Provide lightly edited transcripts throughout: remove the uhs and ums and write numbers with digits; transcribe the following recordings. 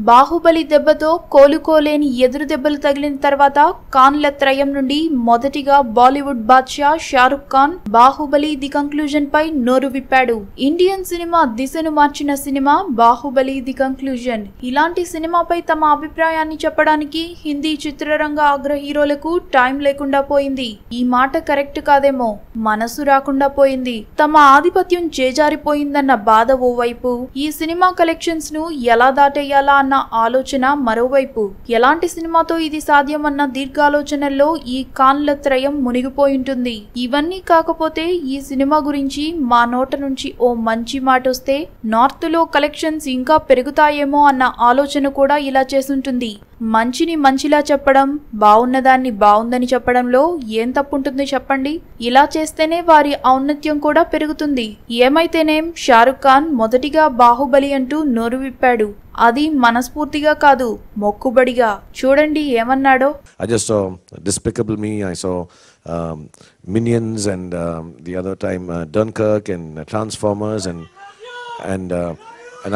బాహుబలి దెబ్బతో కోలుకోలేని ఎదురు దెబ్బలు తగిలిన తర్వాత ఖాన్ల త్రయం నుండి మొదటిగా బాలీవుడ్ బాద్షా షారుఖ్ ఖాన్ బాహుబలి ది కంక్లూజన్ పై నోరు విప్పాడు. ఇండియన్ సినిమా దిశను మార్చిన సినిమా బాహుబలి ది కంక్లూజన్. ఇలాంటి సినిమాపై తమ అభిప్రాయాన్ని చెప్పడానికి హిందీ చిత్రరంగ అగ్ర హీరోలకు టైం లేకుండా పోయింది. ఈ మాట కరెక్ట్ కాదేమో, మనసు రాకుండా పోయింది. తమ ఆధిపత్యం చేజారిపోయిందన్న బాధ ఓవైపు, ఈ సినిమా కలెక్షన్స్ ను ఎలా దాటేయాలా అన్న ఆలోచన మరోవైపు. ఎలాంటి సినిమాతో ఇది సాధ్యమన్న దీర్ఘాలోచనల్లో ఈ ఖాన్ల త్రయం మునిగిపోయింటుంది. ఇవన్నీ కాకపోతే ఈ సినిమా గురించి మా నోట నుంచి ఓ మంచి మాట వస్తే నార్త్ లో కలెక్షన్స్ ఇంకా పెరుగుతాయేమో అన్న ఆలోచన కూడా ఇలా చేసుంటుంది. మంచిని మంచిలా చెప్పడం, బాగున్నదాన్ని బాగుందని చెప్పడంలో ఏం తప్పుంటుంది చెప్పండి. ఇలా చేస్తేనే వారి ఔన్నత్యం కూడా పెరుగుతుంది. ఏమైతేనేం షారుఖ్ ఖాన్ మొదటిగా బాహుబలి అంటూ నోరు విప్పాడు. అది మనస్ఫూర్తిగా కాదు, మొక్కుబడిగా. చూడండి ఏమన్నాడో. I just saw Despicable Me, I saw Minions and the other time Dunkirk and Transformers and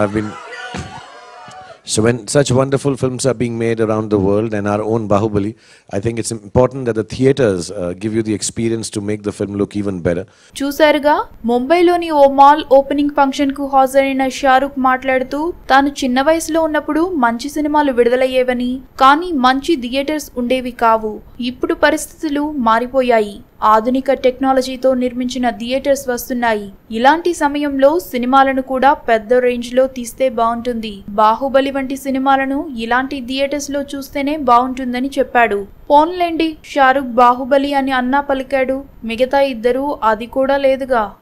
I've been so when such wonderful films are being made around the world and our own Bahubali, I think it's important that the theaters give you the experience to make the film look even better. చూసారుగా, ముంబైలోని ఓ mall opening function కు హాజరైన షారుఖ్ మాట్లాడుతూ తాను చిన్న వయసులో ఉన్నప్పుడు మంచి సినిమాలు విడుదలయ్యేవని, కానీ మంచి థియేటర్స్ ఉండేవి కావు. ఇప్పుడు పరిస్థితులు మారిపోయాయి. ఆధునిక టెక్నాలజీతో నిర్మించిన థియేటర్స్ వస్తున్నాయి. ఇలాంటి సమయంలో సినిమాలను కూడా పెద్ద రేంజ్ లో తీస్తే బాగుంటుంది. బాహుబలి వంటి సినిమాలను ఇలాంటి థియేటర్స్ లో చూస్తేనే బాగుంటుందని చెప్పాడు. పోన్లేండి, షారుఖ్ బాహుబలి అని అన్నా పలికాడు, మిగతా ఇద్దరు అది కూడా లేదుగా.